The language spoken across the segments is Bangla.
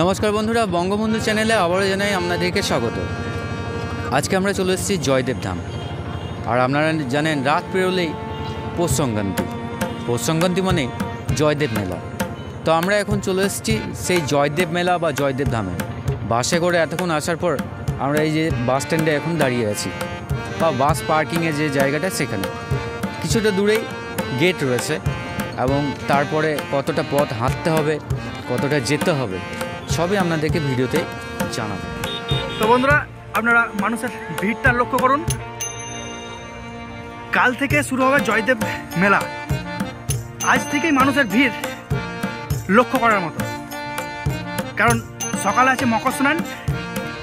নমস্কার বন্ধুরা, বঙ্গবন্ধু চ্যানেলে আবারও জানাই আপনাদেরকে স্বাগত। আজকে আমরা চলে এসেছি জয়দেব ধাম। আর আপনারা জানেন রাত পেরোলেই পৌষ সংক্রান্তি মানে জয়দেব মেলা। তো আমরা এখন চলে এসেছি সেই জয়দেব মেলা বা জয়দেব ধামে। বাসে করে এতক্ষণ আসার পর আমরা এই যে বাস স্ট্যান্ডে এখন দাঁড়িয়ে আছি, বা বাস পার্কিংয়ের যে জায়গাটা সেখানে কিছুটা দূরেই গেট রয়েছে, এবং তারপরে কতটা পথ হাঁটতে হবে, কতটা যেতে হবে সবই আপনাদেরকে ভিডিওতে জানাবো। তো বন্ধুরা, আপনারা মানুষের ভিড়টা লক্ষ্য করুন। কাল থেকে শুরু হবে জয়দেব মেলা। আজ থেকেই মানুষের ভিড় লক্ষ্য করার মতো, কারণ সকালে আছে মকর স্নান,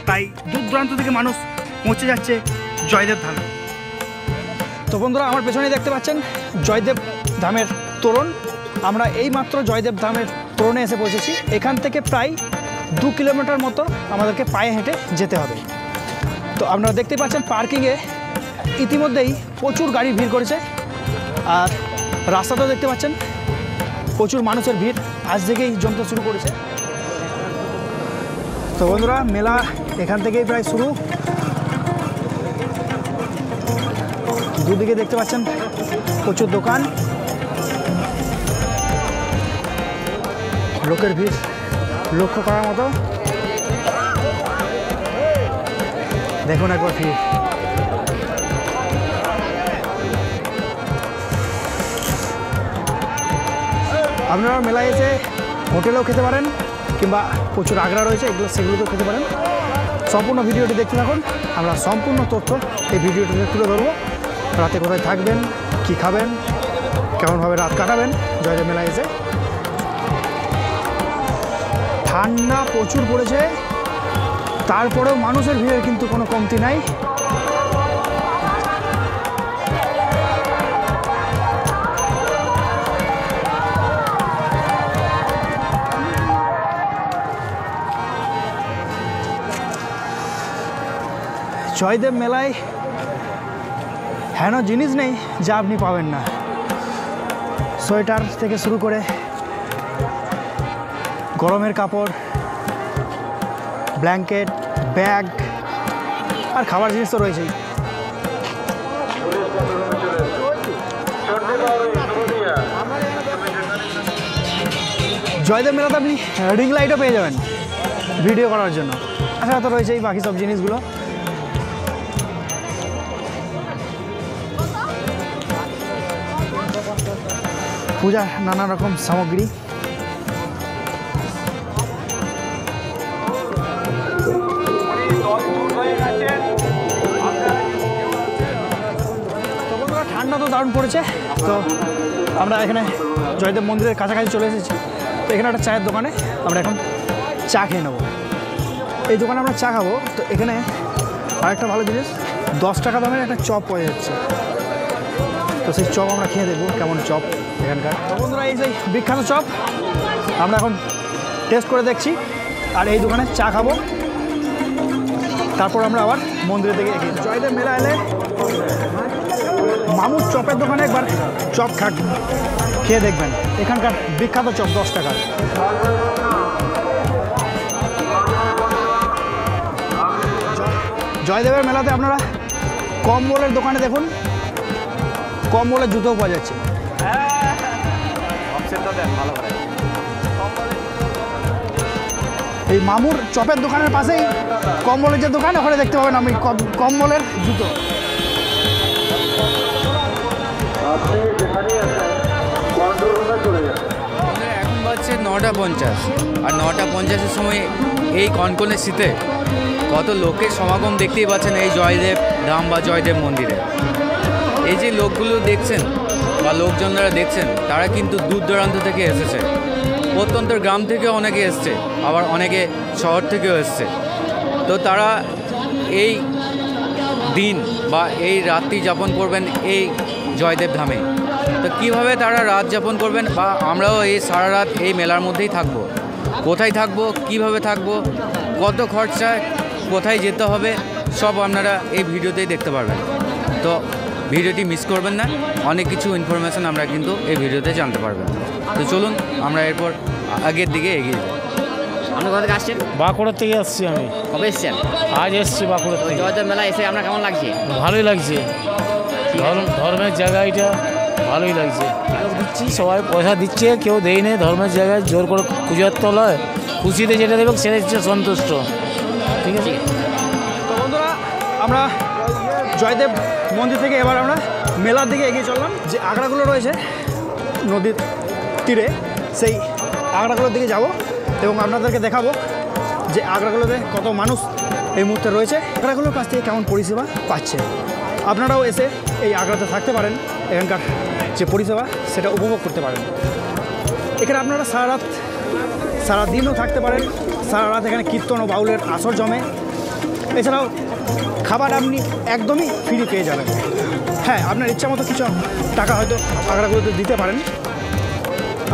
তাই দূর দূরান্ত থেকে মানুষ পৌঁছে যাচ্ছে জয়দেব ধামে। তো বন্ধুরা, আমার পেছনে দেখতে পাচ্ছেন জয়দেব ধামের তোরণ। আমরা এই মাত্র জয়দেব ধামের তোরণে এসে পৌঁছেছি। এখান থেকে প্রায় 2 কিলোমিটার মতো আমাদেরকে পায়ে হেঁটে যেতে হবে। তো আপনারা দেখতে পাচ্ছেন পার্কিংয়ে ইতিমধ্যেই প্রচুর গাড়ি ভিড় করেছে, আর রাস্তাতেও দেখতে পাচ্ছেন প্রচুর মানুষের ভিড় আজ থেকেই জমতে শুরু করেছে। তো বন্ধুরা, মেলা এখান থেকেই প্রায় শুরু। দুদিকে দেখতে পাচ্ছেন প্রচুর দোকান, লোকের ভিড় লক্ষ্য করার মতো। দেখুন একবার ভিড়। আপনারা মেলায় এসে হোটেলেও খেতে পারেন, কিংবা প্রচুর আগ্রা রয়েছে সেগুলোতেও খেতে পারেন। সম্পূর্ণ ভিডিওটি দেখতে থাকুন। আমরা সম্পূর্ণ তথ্য এই ভিডিওটিতে তুলে ধরবো। রাতে কোথায় থাকবেন, কি খাবেন, কেমনভাবে রাত কাটাবেন জয়দেব মেলায় এসে। ঠান্ডা প্রচুর পড়েছে, তারপরেও মানুষের ভিড়ের কিন্তু কোনো কমতি নাই। জয়দেব মেলায় হেন জিনিস নেই যা আপনি পাবেন না। সোয়েটার থেকে শুরু করে গরমের কাপড়, ব্ল্যাঙ্কেট, ব্যাগ আর খাবার জিনিস তো রয়েছেই। জয়দেব মেলাতে আপনি রিং লাইটও পেয়ে যাবেন ভিডিও করার জন্য। তাছাড়া তো রয়েছেই বাকি সব জিনিসগুলো। পূজার নানা রকম সামগ্রী। ঠান্ডা তো দারুণ পড়েছে। তো আমরা এখানে জয়দেব মন্দিরের কাছাকাছি চলে এসেছি। তো এখানে একটা চায়ের দোকানে আমরা এখন চা খেয়ে নেবো। এই দোকানে আমরা চা খাবো। তো এখানে আরেকটা ভালো জিনিস, 10 টাকা দামের একটা চপ পাওয়া যাচ্ছে। তো সেই চপ আমরা খেয়ে দেখবো কেমন চপ এখানকার। বন্ধুরা, এই যে বিখ্যাত চপ আমরা এখন টেস্ট করে দেখছি, আর এই দোকানে চা খাবো। তারপর আমরা আবার মন্দিরের দিকে এগিয়ে যাই। জয়দেব মেলা এলে মামুর চপের দোকানে একবার চপ খেয়ে দেখবেন। এখানকার বিখ্যাত চপ 10 টাকার। জয়দেবের মেলাতে আপনারা কম্বলের দোকানে দেখুন, কম্বলের জুতোও পাওয়া যাচ্ছে। এই মামুর চপের দোকানের পাশেই কম্বলের যে দোকান, ওখানে দেখতে পাবেন আমি কম্বলের জুতো। এখন বাজছে 9:50, আর 9:50-এর সময় এই কনকনে শীতে কত লোকের সমাগম দেখতেই পাচ্ছেন এই জয়দেব ধাম বা জয়দেব মন্দিরে। এই যে লোকগুলো দেখছেন বা লোকজনরা দেখছেন, তারা কিন্তু দূর দূরান্ত থেকে এসেছে। প্রত্যন্ত গ্রাম থেকে অনেকে এসছে, আবার অনেকে শহর থেকেও এসছে। তো তারা এই দিন বা এই রাত্রি যাপন করবেন এই জয়দেব ধামে। তো কীভাবে তারা রাত যাপন করবেন, বা আমরাও এই সারা রাত এই মেলার মধ্যেই থাকব। কোথায় থাকব, কিভাবে থাকব, কত খরচা, কোথায় যেতে হবে, সব আপনারা এই ভিডিওতেই দেখতে পারবেন। তো ভিডিওটি মিস করবেন না, অনেক কিছু ইনফরমেশান আমরা কিন্তু এই ভিডিওতে জানতে পারবেন। তো চলুন আমরা এরপর আগের দিকে এগিয়ে যাই। আপনি কোথা থেকে আসছেন? বাঁকুড়ার থেকে আসছি আমি, কবে এসছেন? আজ এসছি বাঁকুড়ার তো থেকে। জয়দেব মেলা এসে আপনার কেমন লাগছে? ভালোই লাগছে, ধর্মের জায়গা এটা ভালোই লাগছে। দিচ্ছি, সবাই পয়সা দিচ্ছে, কেউ দেয় নেই। ধর্মের জায়গায় জোর করে পুজোর তো নয়, খুশিতে যেটা দেবে সেটা হচ্ছে সন্তুষ্ট। ঠিক আছে। তো বন্ধুরা, আমরা জয়দেব মন্দির থেকে এবার আমরা মেলার দিকে এগিয়ে চললাম। যে আগড়াগুলো রয়েছে নদীর তীরে, সেই আগড়াগুলোর দিকে যাব এবং আপনাদেরকে দেখাবো যে আগড়াগুলোতে কত মানুষ এই মুহূর্তে রয়েছে, আগড়াগুলোর কাছ থেকে কেমন পরিষেবা পাচ্ছে। আপনারাও এসে এই আগড়াতে থাকতে পারেন, এখানকার যে পরিষেবা সেটা উপভোগ করতে পারেন। এখানে আপনারা সারা দিনও থাকতে পারেন। সারা রাত এখানে কীর্তন ও বাউলের আসর জমে। এছাড়াও খাবার আপনি একদমই ফ্রি পেয়ে যাবেন। হ্যাঁ, আপনার ইচ্ছা মতো কিছু টাকা হয়তো আগড়াগুলোতে দিতে পারেন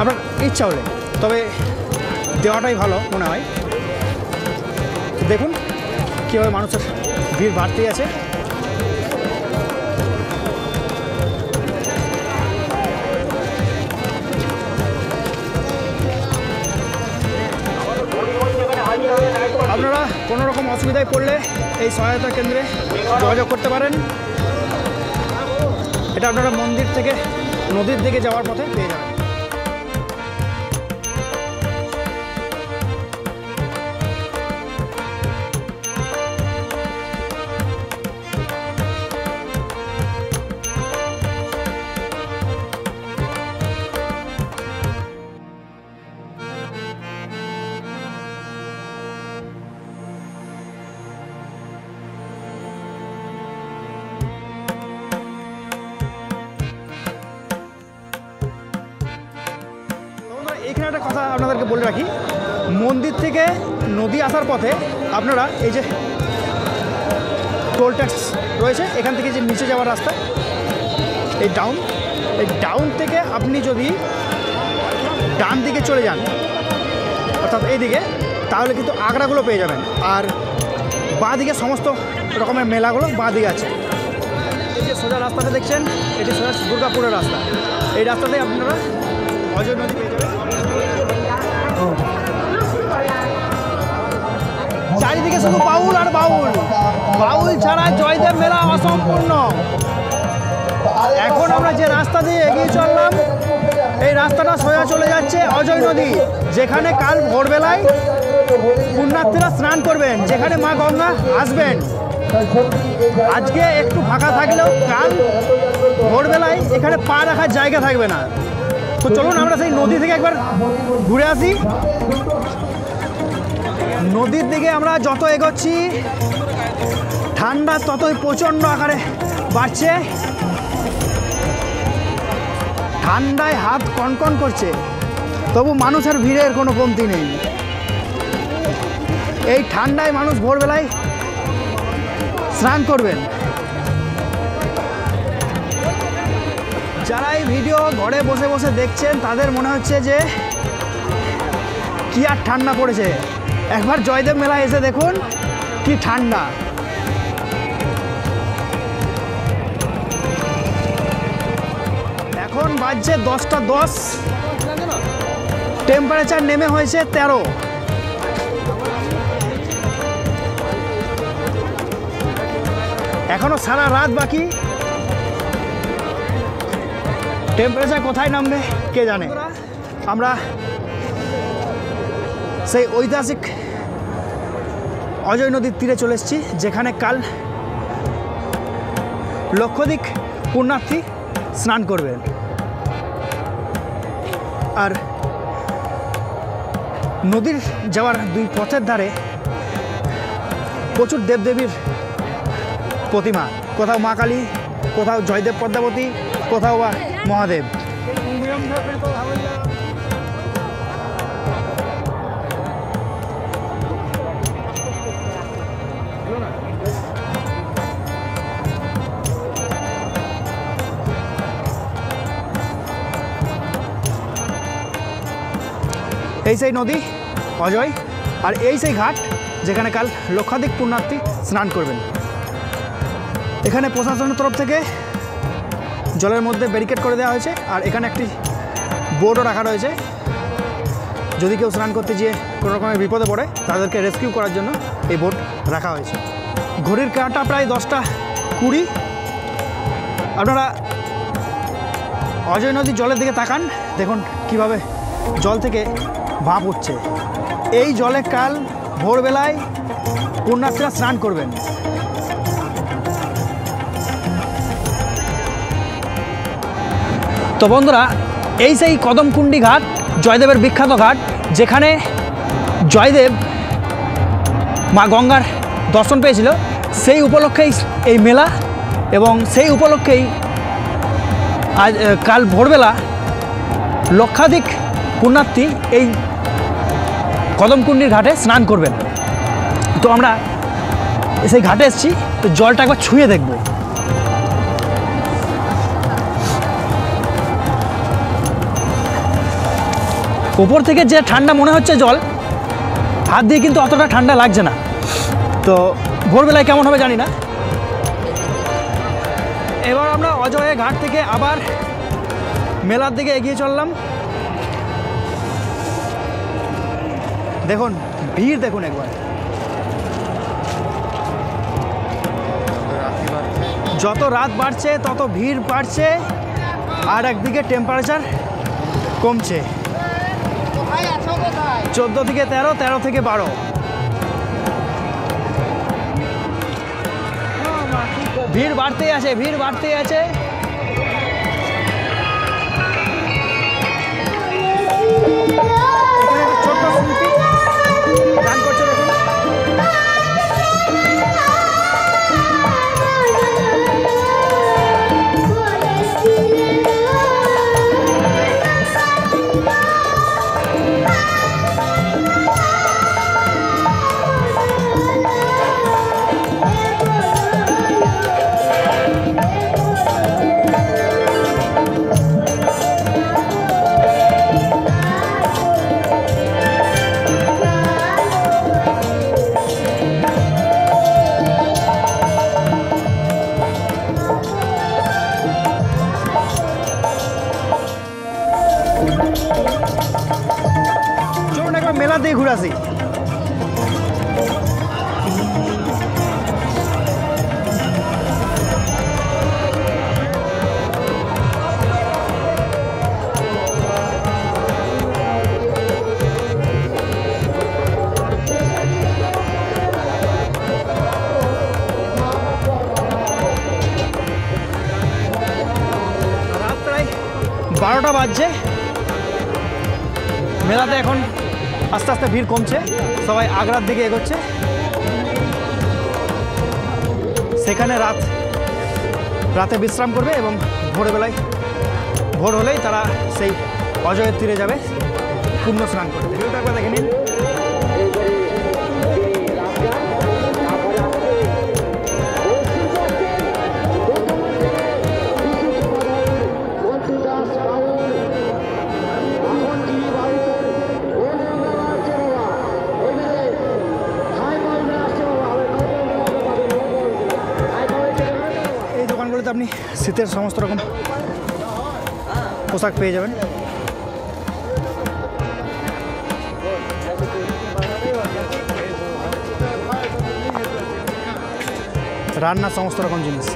আপনার ইচ্ছা হলে, তবে দেওয়াটাই ভালো মনে হয়। দেখুন কীভাবে মানুষের ভিড় বাড়তেই আছে। আপনারা কোনো রকম অসুবিধায় পড়লে এই সহায়তা কেন্দ্রে যোগাযোগ করতে পারেন। এটা আপনারা মন্দির থেকে নদীর দিকে যাওয়ার পথে পেয়ে যাবেন। এখানে একটা কথা আপনাদেরকে বলে রাখি, মন্দির থেকে নদী আসার পথে আপনারা এই যে টোল ট্যাক্স রয়েছে, এখান থেকে যে নিচে যাওয়ার রাস্তা, এই ডাউন থেকে আপনি যদি ডান দিকে চলে যান, অর্থাৎ এই দিকে, তাহলে কিন্তু আগড়াগুলো পেয়ে যাবেন। আর বাঁ দিকে সমস্ত রকমের মেলাগুলো বাঁ দিকে আছে। এই যে সোজা রাস্তাটা দেখছেন, এটি সোজা দুর্গাপুরের রাস্তা। এই রাস্তাতে আপনারা অজয় নদী পেয়ে যাবেন। চারিদিকে শুধু বাউল আর বাউল ছাড়া জয়দেব মেলা অসম্পূর্ণ। এখন আমরা যে রাস্তা দিয়ে এগিয়ে চললাম, এই রাস্তাটা সোজা চলে যাচ্ছে অজয় নদী, যেখানে কাল ভোরবেলায় পুণ্যার্থীরা স্নান করবেন, যেখানে মা গঙ্গা আসবেন। আজকে একটু ফাঁকা থাকলেও কাল ভোরবেলায় এখানে পা রাখার জায়গা থাকবে না। তো চলুন আমরা সেই নদী থেকে একবার ঘুরে আসি। নদীর দিকে আমরা যত এগোচ্ছি ঠান্ডা ততই প্রচণ্ড আকারে বাড়ছে। ঠান্ডায় হাত কনকন করছে, তবু মানুষের ভিড়ের কোনো কমতি নেই। এই ঠান্ডায় মানুষ ভোরবেলায় স্নান করবেন। যারা এই ভিডিও ঘরে বসে বসে দেখছেন তাদের মনে হচ্ছে যে কি আর ঠান্ডা পড়েছে, একবার জয়দেব মেলা এসে দেখুন কি ঠান্ডা। এখন বাজছে 10টা 10, টেম্পারেচার নেমে হয়েছে 13। এখনো সারা রাত বাকি, টেম্পারেচার কোথায় নামবে কে জানে। আমরা সেই ঐতিহাসিক অজয় নদীর তীরে চলে এসেছি, যেখানে কাল লক্ষাধিক পুণ্যার্থী স্নান করবেন। আর নদীর যাওয়ার দুই পথের ধারে প্রচুর দেবদেবীর প্রতিমা, কোথাও মা কালী, কোথাও জয়দেব পদ্মাবতী, কোথাও বা মহাদেব। এই সেই নদী অজয়, আর এই সেই ঘাট যেখানে কাল লক্ষাধিক পুণ্যার্থী স্নান করবেন। এখানে প্রশাসনের তরফ থেকে জলের মধ্যে ব্যারিকেড করে দেওয়া হয়েছে, আর এখানে একটি বোর্ডও রাখা রয়েছে, যদি কেউ স্নান করতে গিয়ে কোনো রকমের বিপদে পড়ে তাদেরকে রেস্কিউ করার জন্য এই বোট রাখা হয়েছে। ঘড়ির কাঁটা প্রায় 10:20। আপনারা অজয় নদীর জলের দিকে তাকান, দেখুন কিভাবে জল থেকে ভাপ উঠছে। এই জলে কাল ভোরবেলায় পুণ্যার্থীরা স্নান করবেন। তো বন্ধুরা, এই সেই কদমকুণ্ডি ঘাট, জয়দেবের বিখ্যাত ঘাট, যেখানে জয়দেব মা গঙ্গার দর্শন পেয়েছিল। সেই উপলক্ষেই এই মেলা, এবং সেই উপলক্ষেই আজ কাল ভোরবেলা লক্ষাধিক পুণ্যার্থী এই কদমকুণ্ডির ঘাটে স্নান করবেন। তো আমরা সেই ঘাটে এসেছি, তো জলটা একবার ছুঁয়ে দেখব। উপর থেকে যে ঠান্ডা মনে হচ্ছে জল, হাত দিয়ে কিন্তু অতটা ঠান্ডা লাগছে না। তো ভোরবেলায় কেমন হবে জানি না। এবার আমরা অজয় ঘাট থেকে আবার মেলার দিকে এগিয়ে চললাম। দেখুন ভিড়, দেখুন একবার। যত রাত বাড়ছে তত ভিড় বাড়ছে, আর একদিকে টেম্পারেচার কমছে। 14 থেকে 13, 13 থেকে 12। ভিড় বাড়তেই আছে, ভিড় বাড়তেই আছে। এখানে একটা ছোট্ট শিল্পী গান করছে, দেখুন। চলুন একবার মেলা দিয়ে ঘুরে আসি। রাত প্রায় 12টা বাজছে। মেলাতে এখন আস্তে আস্তে ভিড় কমছে, সবাই আগ্রার দিকে এগোচ্ছে। সেখানে রাতে বিশ্রাম করবে, এবং ভোরবেলায় ভোর হলেই তারা সেই অজয়ের তীরে যাবে পুণ্য স্নান করতে। ভিডিওটা একবার দেখে নিন। আপনি শীতের সমস্ত রকম পোশাক পেয়ে যাবেন। রান্নার সমস্ত রকম জিনিস,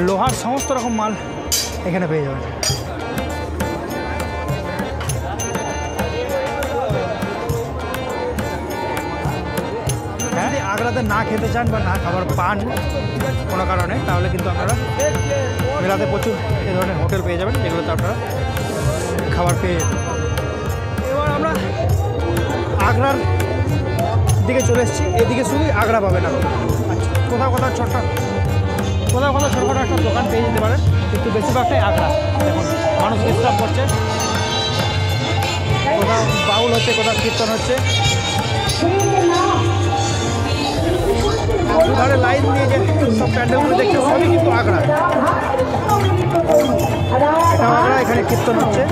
লোহার সমস্ত রকম মাল এখানে পেয়ে যাবেন। যদি আগ্রাতে না খেতে চান বা না খাবার পান কোনো কারণে, তাহলে কিন্তু আপনারা মেলাতে প্রচুর এই ধরনের হোটেল পেয়ে যাবেন, যেগুলোতে আপনারা খাবার পেয়ে যেতেন। এবার আমরা আগ্রার দিকে চলে এসেছি। এদিকে শুধুই আগ্রা পাবেন না, আচ্ছা কোথাও ছোটখাটো একটা দোকান পেয়ে যেতে পারেন, কিন্তু বেশিরভাগটাই আগ্রা। দেখুন মানুষ বিশ্রাম করছে, কোথাও বাউল হচ্ছে, কোথাও কীর্তন হচ্ছে। দুধারে লাইন দিয়ে যে সব প্যান্ডেলগুলো দেখছে সবই কিন্তু আগ্রা। এটা আগ্রা, এখানে কীর্তন হচ্ছে।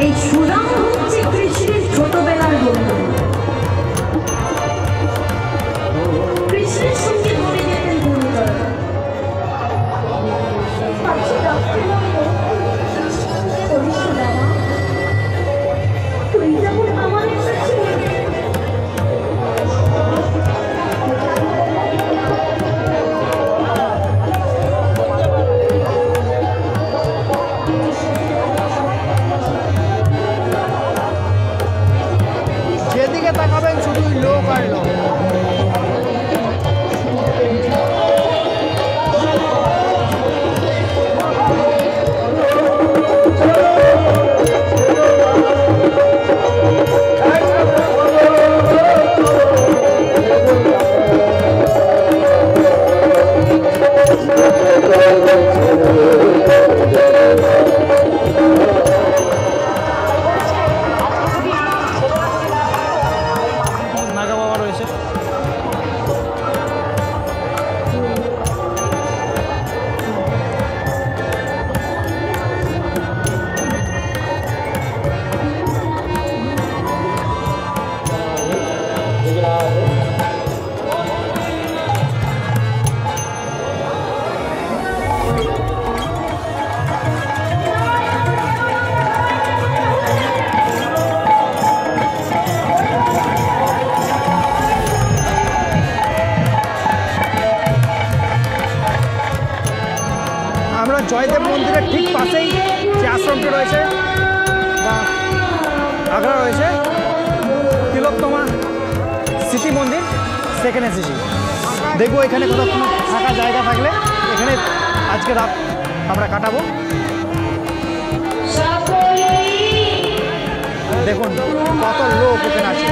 এই সুদামা হচ্ছে কৃষ্ণের ছোটবেলার বন্ধু। কৃষ্ণের সঙ্গে ঘুরে যেতেন গুরুতর। তুই যেমন আমার যেদিকে তাকাবেন শুধুই লোক আর লোক। নাগা বাবা রয়েছে। আমরা জয়দেব মন্দিরের ঠিক পাশেই যে আশ্রমটি রয়েছে বা আগ্রা রয়েছে তিলোত্তমা স্মৃতি মন্দির, সেখানে এসেছি। দেখবো এখানে কোথাও কোনো ফাঁকা জায়গা থাকলে এখানে আজকে রাত আমরা কাটাবো। দেখুন কত লোক এখানে আছে।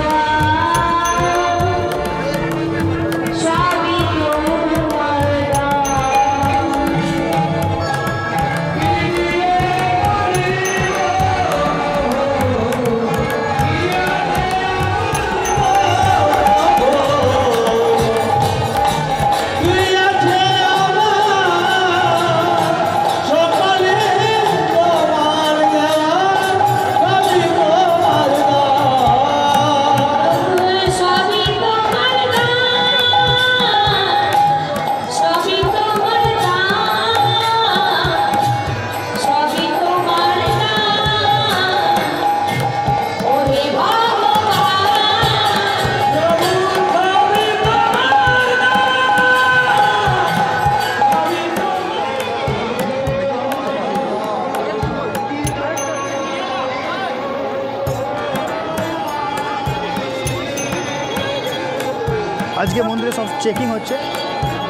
আজকে মন্দিরে সব চেকিং হচ্ছে,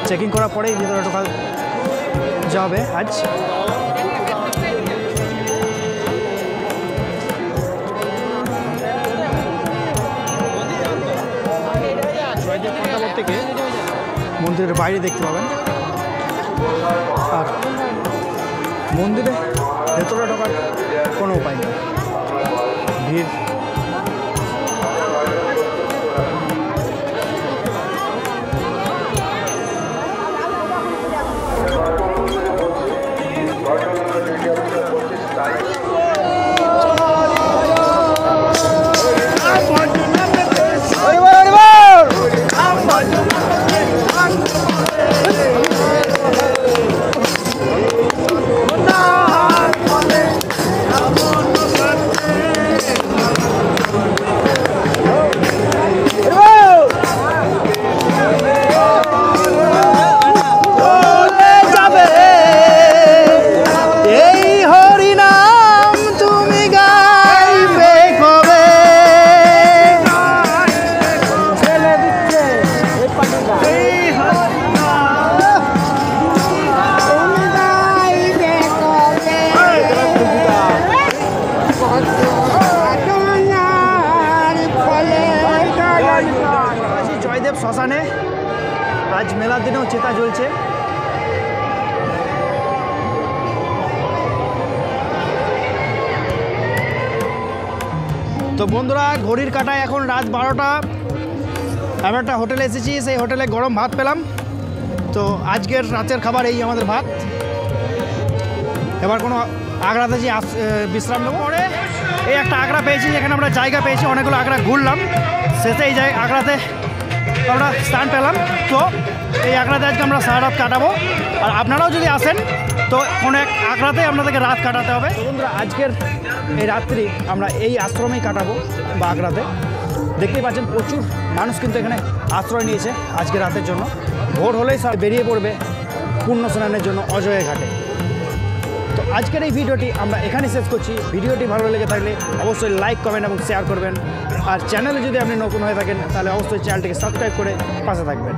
চেকিং করার পরেই ভিতরে ঢোকা যাবে আজ। জয়দেব পন্থাপথ থেকে মন্দিরের বাইরে দেখতে পাবেন, আর মন্দিরে ভেতরে ঢোকার কোনো উপায় নেই, ভিড়। শ্মশানে আজ মেলার দিনেও চিতা জ্বলছে। তো বন্ধুরা, ঘড়ির কাঁটায় এখন রাত 12টা। আমি একটা হোটেলে এসেছি, সেই হোটেলে গরম ভাত পেলাম। তো আজকের রাতের খাবার এই আমাদের ভাত। এবার কোনো আগ্রাতে যে বিশ্রাম নেবো। পরে এই একটা আগ্রা পেয়েছি, যেখানে আমরা জায়গা পেয়েছি, অনেকগুলো আগ্রা ঘুরলাম, শেষে এই আগ্রাতে আমরা স্থান পেলাম। তো এই আগ্রাতে আজকে আমরা সারা রাত কাটাবো। আর আপনারাও যদি আসেন তো কোনো এক আগ্রাতেই আপনাদেরকে রাত কাটাতে হবে। বন্ধুরা, আজকের এই রাত্রি আমরা এই আশ্রমেই কাটাবো বা আগ্রাতে। দেখতেই পাচ্ছেন প্রচুর মানুষ কিন্তু এখানে আশ্রয় নিয়েছে আজকে রাতের জন্য। ভোর হলেই সব বেরিয়ে পড়বে পুণ্য স্নানের জন্য অজয় ঘাটে। তো আজকের এই ভিডিওটি আমরা এখানে শেষ করছি। ভিডিওটি ভালো লেগে থাকলে অবশ্যই লাইক, কমেন্ট এবং শেয়ার করবেন। আর চ্যানেলে যদি আপনি নতুন হয়ে থাকেন তাহলে অবশ্যই চ্যানেলটিকে সাবস্ক্রাইব করে পাশে থাকবেন।